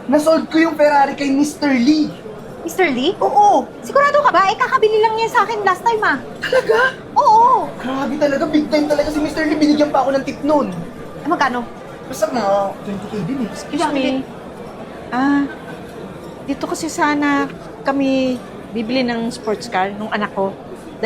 Nasold ko yung Ferrari kay Mr. Lee. Mr. Lee? Oo! Sigurado ka ba? Kakabili lang niya sa akin last time Talaga? Oo! Grabe talaga, big time talaga si Mr. Lee. Binigyan pa ako ng tip nun. Magkano? Basta mga 20k din eh. Excuse me. Dito kasi sana kami bibili ng sports car nung anak ko.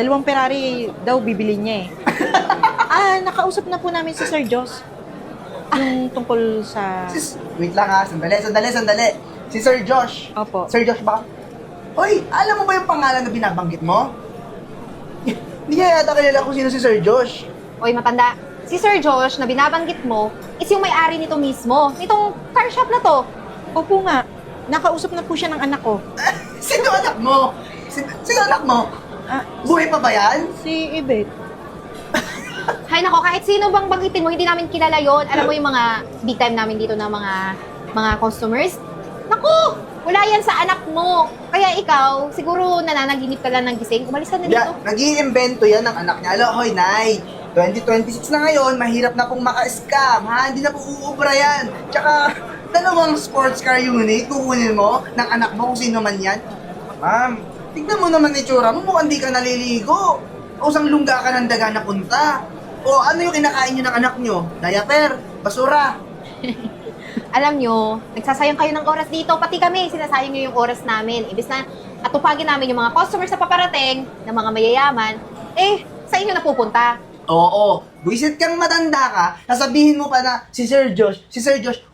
2 Ferrari daw bibili niya eh. Nakausap na po namin si Sir Josh. Yung tungkol sa... Wait lang ha, sandali. Si Sir Josh. Opo. Sir Josh ba? Hoy, alam mo ba yung pangalan na binabanggit mo? Hindi niya yata kilala kung sino si Sir Josh. Oy, matanda. Si Sir Josh na binabanggit mo is yung may-ari nito mismo. Nitong car shop na to. Opo nga. Nakausap na po siya ng anak ko. Sino anak mo? Sino anak mo? Buhay pa ba yan? Si Ibet. Hay nako, kahit sino bang banggitin mo, hindi namin kilala yon. Alam mo yung mga big time namin dito na mga customers? Naku! Wala yan sa anak mo. Kaya ikaw, siguro nananaginip ka lang ng gising. Umalis ka na dito. Nag-iimbento yan ng anak niya. Alo, hoy, Nay. 2026 na ngayon, mahirap na pong maka-scam, ha? Hindi na po uubra yan. Tsaka, 2 sports car unit, kukunin mo ng anak mo kung sino man yan. Ma'am, tignan mo naman itsura mo, mukhang di ka naliligo. O sang lungga ka ng daga na punta. O ano yung kinakain nyo ng anak nyo? Diaper, basura. Alam nyo, nagsasayang kayo ng oras dito. Pati kami, sinasayang nyo yung oras namin. Ibis na atupagin namin yung mga customers na paparating, ng mga mayayaman, sa inyo napupunta. Oo, buisit kang matanda ka, sasabihin mo pa na si Sir Josh,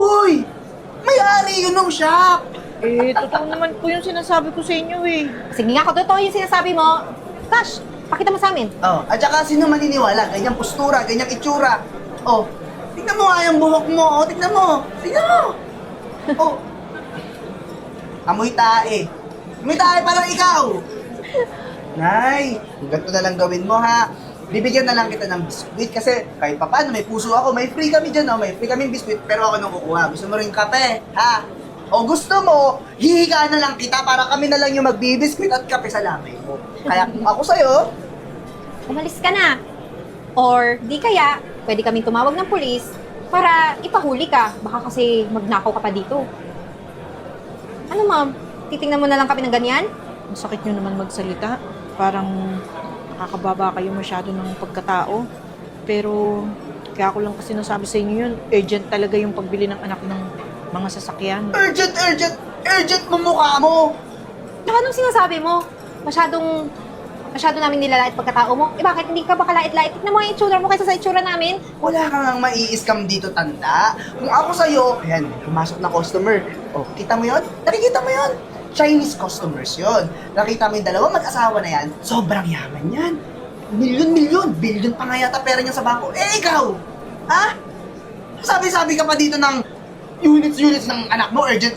huy! May-ari yun ng shop! Totoo naman po yung sinasabi ko sa inyo eh. Sige nga, kung totoo yung sinasabi mo, Gosh, pakita mo sa amin. Oh, at saka sino maniniwala, ganyang postura, ganyang itsura. Oh, tignan mo nga yung buhok mo, tignan mo. Oh, amoy tae. Amoy tae pa lang ikaw. Nay, ganito na lang gawin mo ha. Bibigyan na lang kita ng biskuit kasi kahit pa paano may puso ako, may free kami dyan, may free kaming biskuit pero ako nang kukuha. Gusto mo rin kape, ha? O gusto mo, hihigaan na lang kita para kami na lang yung magbibiskuit at kape sa lamay mo. Kaya kung ako sa'yo, Umalis ka na. Or di kaya, pwede kaming tumawag ng pulis para ipahuli ka. Baka kasi magnakaw ka pa dito. Ano ma'am, titingnan mo na lang kami ng ganyan? Ang sakit nyo naman magsalita. Parang nakakababa kayo masyado ng pagkatao. Pero kaya ako lang kasi nasabi sa inyo yun, urgent talaga yung pagbili ng anak ng mga sasakyan. urgent mo mukha mo. Anong sinasabi mo? Masyado namin nilalait pagkatao mo. Bakit hindi ka ba kalait-lait? Tignan mo yung itsura mo kaysa sa itsura namin. Wala kang nang mai-scam dito, tanda. Kung ako sa'yo, ayan, pumasok na customer. O, kita mo yon? Nakikita mo yon? Chinese customers yon. Nakita mo yung 2 mag-asawa na yan, sobrang yaman yan. Milyon, billion pa nga yata pera niya sa bangko. Ikaw! Ha? Sabi-sabi ka pa dito ng units ng anak mo, urgent.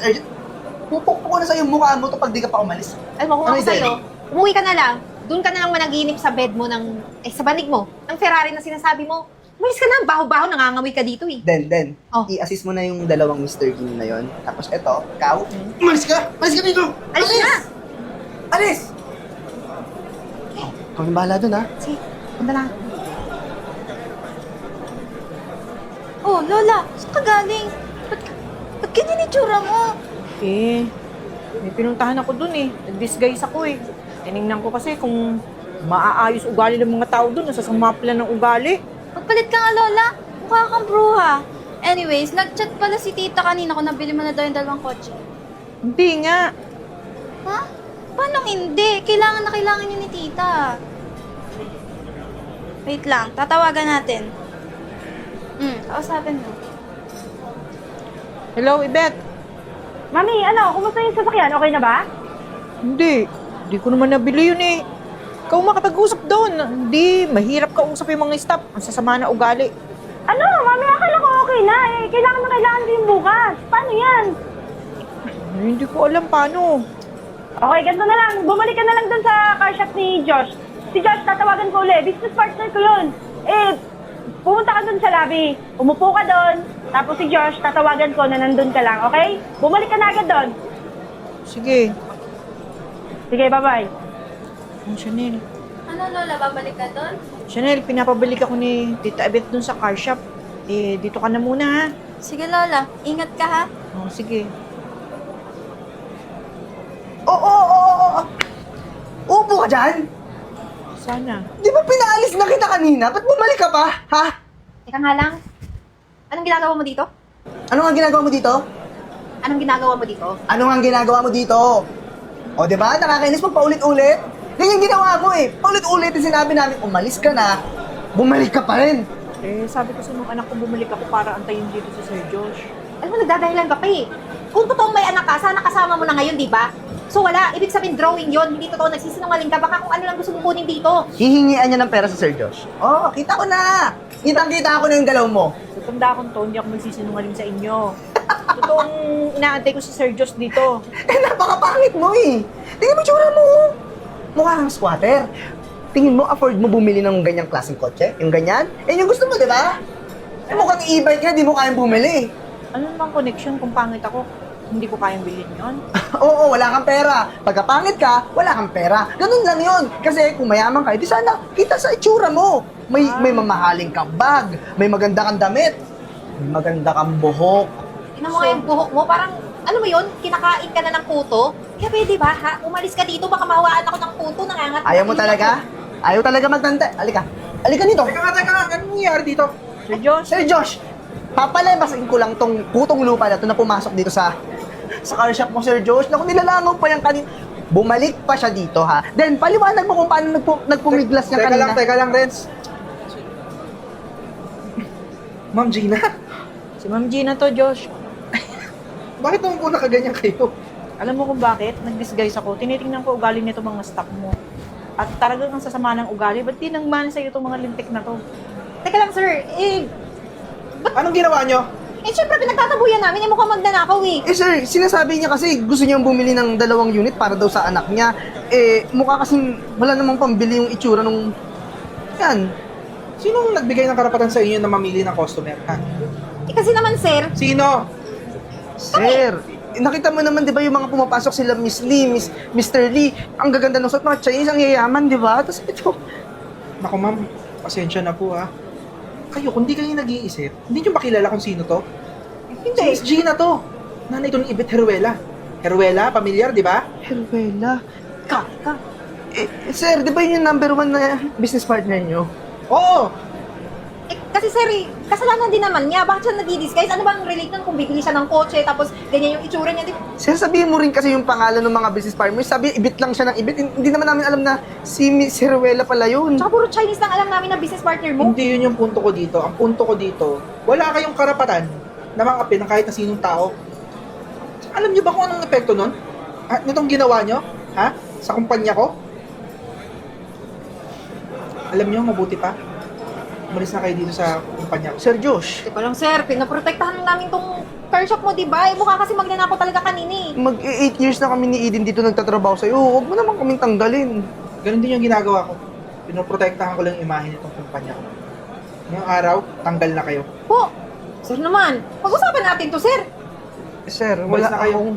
Pupukpuk ko na sa'yo yung mukha mo to pag di ka pa umalis. Alam mo, kung Ano ako sa'yo, umuwi ka na lang. Doon ka na lang managinip sa bed mo sa banig mo, ng Ferrari na sinasabi mo. Umalis ka na, baho-baho, nangangamoy ka dito eh. Den, Oh. i-assist mo na yung 2 Mr. King na yon. Tapos eto, ikaw, umalis ka dito! Alis na! Alis! Oh, ikaw yung bahala dun ha. Sige, punta na. Oh, Lola, saan ka galing? Ba't ganyan itsura mo? May pinuntahan ako dun eh. Nag-disguise ako eh. Tinignan ko kasi kung maaayos ugali ng mga tao dun, nasasumapla ng ugali. Magpalit ka nga, Lola. Mukha kang bruha. Anyways, nag-chat pala si tita kanina kung nabili mo na daw yung 2 kotse. Hindi nga. Ha? Paano hindi? Kailangan na kailangan yun ni tita. Wait lang, tatawagan natin. Kausapin mo. Hello, Ibet. Mami, kumusta yung sasakyan? Okay na ba? Hindi ko naman nabili yun eh. Ikaw makapag-usap doon. Hindi, mahirap kausap yung mga staff. Ang sasama na ugali. Mami, akala ko okay na eh. Kailangan ko yung bukas. Paano yan? Hindi ko alam paano. Okay, ganito na lang. Bumalik ka na lang dun sa car shop ni Josh. Si Josh, tatawagan ko ulit. Business partner ko yun. Pumunta ka dun sa lobby. Umupo ka dun. Tapos si Josh, tatawagan ko na nandun ka lang, okay? Bumalik ka na agad dun. Sige. Sige, bye-bye. Chanel. Ano, Lola? Babalik ka doon? Chanel, pinapabalik ako ni Tita Ibet dun sa car shop. Dito ka na muna ha. Sige, Lola. Ingat ka, ha? Sige. ka dyan? Sana. Di ba pinaalis na kita kanina? Ba't bumalik ka pa? Ha? Teka nga lang. Anong ginagawa mo dito? Ano nga ginagawa mo dito? Anong ginagawa mo dito? Ano nga ginagawa mo dito? O, di ba? Nakakainis pag paulit-ulit. Ganyan ginawa mo eh. Paulit-ulit yung sinabi namin, umalis ka na, bumalik ka pa rin. Eh, sabi ko sa nung anak ko bumalik ako para antayin dito si Sir Josh. Alam mo, nagdadahilan ka pa eh. Kung totoong may anak ka, sana kasama mo na ngayon, di ba? So wala, ibig sabihin drawing yon, hindi totoo, nagsisinungaling ka. Baka kung ano lang gusto mong kunin dito. Hihingian niya ng pera sa Sir Josh. Oh, kita ko na. Kitang-kita ko na yung galaw mo. Sa tanda kong to, hindi ako magsisinungaling sa inyo. Totoong inaantay ko si Sir Josh dito. Eh, napakapangit mo eh. Tingnan mo yung tsura mo. Mukha kang squatter. Tingin mo, afford mo bumili ng ganyang klaseng kotse? Yung ganyan? Eh, yung gusto mo, di ba? Eh, mukhang e-bike ka, di mo kayang bumili. Ano namang connection kung pangit ako? Hindi ko kayang bilhin yon. Oo, wala kang pera. Pagka pangit ka, wala kang pera. Ganun lang yun. Kasi kung mayaman ka, di sana kita sa itsura mo. May mamahaling kang bag, may maganda kang damit, may maganda kang buhok. Tingnan mo nga yung buhok mo, parang, ano mo yun, kinakain ka na ng puto? Kaya pwede ba, ha? Umalis ka dito, baka mawaan ako ng puto, nangangat. Ayaw mo talaga? Ayaw talaga magtante. Alika. Alika dito. Teka nga, anong nangyayari dito? Sir Josh, Sir Josh, papalabasin ko lang tong putong lupa na to na pumasok dito sa car shop mo, Sir Josh. Naku, nilalangaw pa yan kanina. Bumalik pa siya dito, ha? Then, paliwanag mo kung paano nagpumiglas niya kanina. Teka lang, Renz. Ma'am Gina, si Ma'am Gina to, Josh. bakit naman po nakaganyan kayo? Alam mo kung bakit? Nag-disguise ako. Tinitingnan ko ugali nito mga staff mo. At talagang ang sasama ng ugali. Ba't tinangman sa'yo itong mga lintik na to? Teka lang, sir, Anong ginawa nyo? syempre pinagtatabuyan namin, mukhang magnanakaw eh. Eh sir, sinasabi niya kasi gusto niyang bumili ng 2 unit para daw sa anak niya. Eh, mukha kasing wala namang pambili yung itsura nung... Yan. Sinong nagbigay ng karapatan sa inyo na mamili ng customer, ha? Kasi naman, sir, Sino? Sir, nakita mo naman 'di ba yung mga pumapasok sila Miss Lee, Mr. Lee, ang gaganda ng suot, mga Chinese, ang yayaman, 'di ba? Tapos ito, Naku ma'am, pasensya na po ha. Kayo, kung di kayo nag-iisip, hindi nyo ba kilala kung sino to? Si Miss Gina to. Nanay to ni Ibet Heruela. Heruela, pamilyar, di ba? Heruela. Sir, 'di ba yun yung number 1 na business partner niyo? Oo! kasi sir, kasalanan din naman niya. Bakit siya nag-disguise? Ano bang relate nun kung bibili siya ng kotse, tapos ganyan yung itsura niya? Sir, sabihin mo rin kasi yung pangalan ng mga business partner. Sabi, ibit lang siya ng ibit. Hindi naman namin alam na si Miss Heruela pala yun. Tsaka puro Chinese lang alam namin na business partner mo. Hindi yun yung punto ko dito. Ang punto ko dito, wala kayong karapatan na mangapi ng kahit na sinong tao. Alam niyo ba kung anong epekto nun? Nitong ginawa niyo? Ha? Sa kumpanya ko? Alam niyo, mabuti pa. Umalis na kayo dito sa kumpanya ko. Sir Josh, Teka lang sir, pinaprotektahan namin tong car shop mo, di ba? Mukha kasi magnanakaw talaga kanini. mag-8 years na kami ni Eden dito nagtatrabaho sa'yo. Huwag mo naman kaming tanggalin. Ganun din yung ginagawa ko. Pinoprotektahan ko lang yung imahe nitong kumpanya ko. Ngayong araw, tanggal na kayo. Po, sir naman, pag-usapan natin to sir. Sir, Umalis na kayo.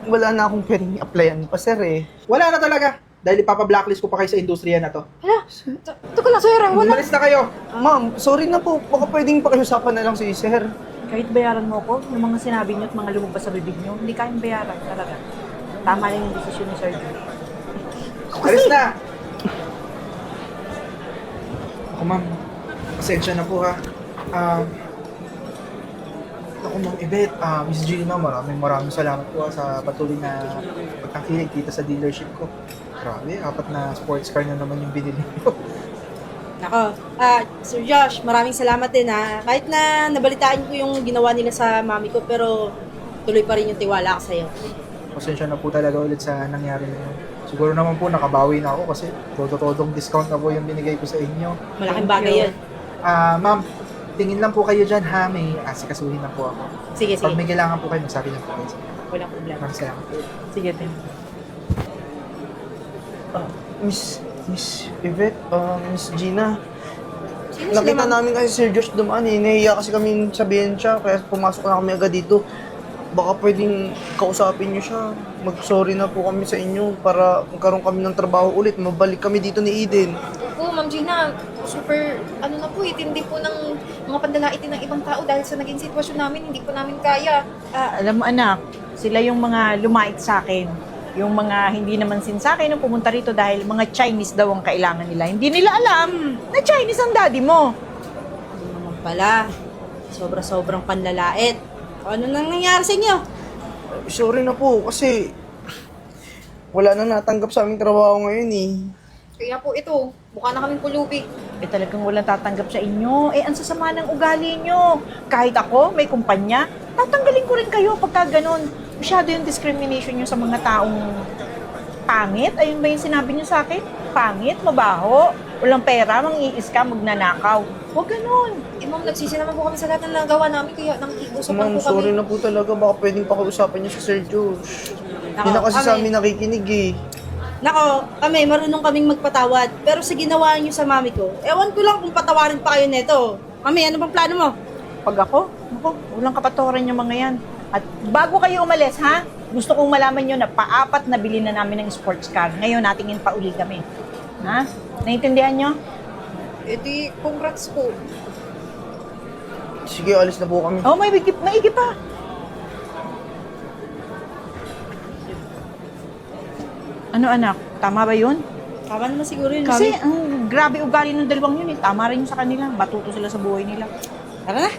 wala na akong pwedeng applyan pa, sir eh. Wala na talaga. Dahil ipapa-blacklist ko pa kayo sa industriya na to. Hala, teka lang sir, wala. Umalis na kayo. Ma'am, sorry na po. Baka pwedeng pakiusapan na lang si sir. Kahit bayaran mo ako, yung mga sinabi niyo at mga lumabas sa bibig niyo, hindi kayang bayaran talaga. Tama lang yung desisyon ni Sir Josh. Alis na! Ako ma'am, pasensya na po ha. Ako ma'am Ibet, Miss Gina, maraming salamat po sa patuloy na pagkakilig dito sa dealership ko. Grabe, 4 na sports car na naman yung binili ko. Nako, Sir Josh, maraming salamat din ha. Kahit na nabalitaan ko yung ginawa nila sa mami ko, pero tuloy pa rin yung tiwala ko sa'yo. Pasensya na po talaga ulit sa nangyari na yun. Siguro naman po nakabawi na ako kasi todo-todong discount na po yung binigay ko sa inyo. Malaking bagay yun. Ma'am, tingin lang po kayo dyan ha, may asikasuhin na po ako. Sige, Pag sige. may kailangan po kayo, magsabi lang po kayo. Walang problema. Maraming salamat po. Sige, thank you. Miss Yvette, Miss Gina. Sino Nakita sila, ma'am? namin kasi Sir Josh dumaan eh. Nahiya kasi kami sabihin siya, kaya pumasok na kami agad dito. Baka pwedeng kausapin niyo siya. Mag-sorry na po kami sa inyo para magkaroon kami ng trabaho ulit. Mabalik kami dito ni Eden. Po, Ma'am Gina, super, na po, itindi po ng mga pandalaitin ng ibang tao dahil sa naging sitwasyon namin, hindi po namin kaya. Alam mo anak, sila yung mga lumait sa akin. Yung mga hindi naman sinsakay nung pumunta rito dahil mga Chinese daw ang kailangan nila. Hindi nila alam na Chinese ang daddy mo. Ano naman pala, sobrang panlalait. Ano nang nangyari sa inyo? Sorry na po kasi wala na natanggap sa aming trabaho ngayon eh. Kaya po ito, mukha na kaming pulubi. Eh talagang walang tatanggap sa inyo. Eh ang sasama ng ugali nyo. Kahit ako, may kumpanya, tatanggalin ko rin kayo pagka ganun. Masyado yung discrimination nyo sa mga taong pangit. Ayun ba yung sinabi nyo sa akin? Pangit, mabaho, walang pera, mangiis ka, magnanakaw. Huwag ganun. Eh ma'am, nagsisi naman po kami sa lahat ng nagawa namin, kaya nakikiusapan Ma'am, po kami. sorry na po talaga. Baka pwedeng pakiusapan niyo si Sir Josh. Hindi na kasi sa amin nakikinig eh. Nako, kami, marunong kaming magpatawad. Pero sa ginawa niyo sa mami ko, ewan ko lang kung patawarin pa kayo neto. Mami, ano bang plano mo? Pag ako, walang kapatoran yung mga yan. At bago kayo umalis, ha? Gusto kong malaman nyo na paapat na bili na namin ng sports car. Ngayon, natingin pa uli kami. Ha? Naintindihan nyo? Eh di, congrats po. Sige, alis na po kami. Oh, maigi pa. Ano anak? Tama ba yun? Tama naman siguro yun, Kasi mami. ang grabe ugali ng dalawang yun eh. Tama rin yun sa kanila. Batuto sila sa buhay nila. Tara na.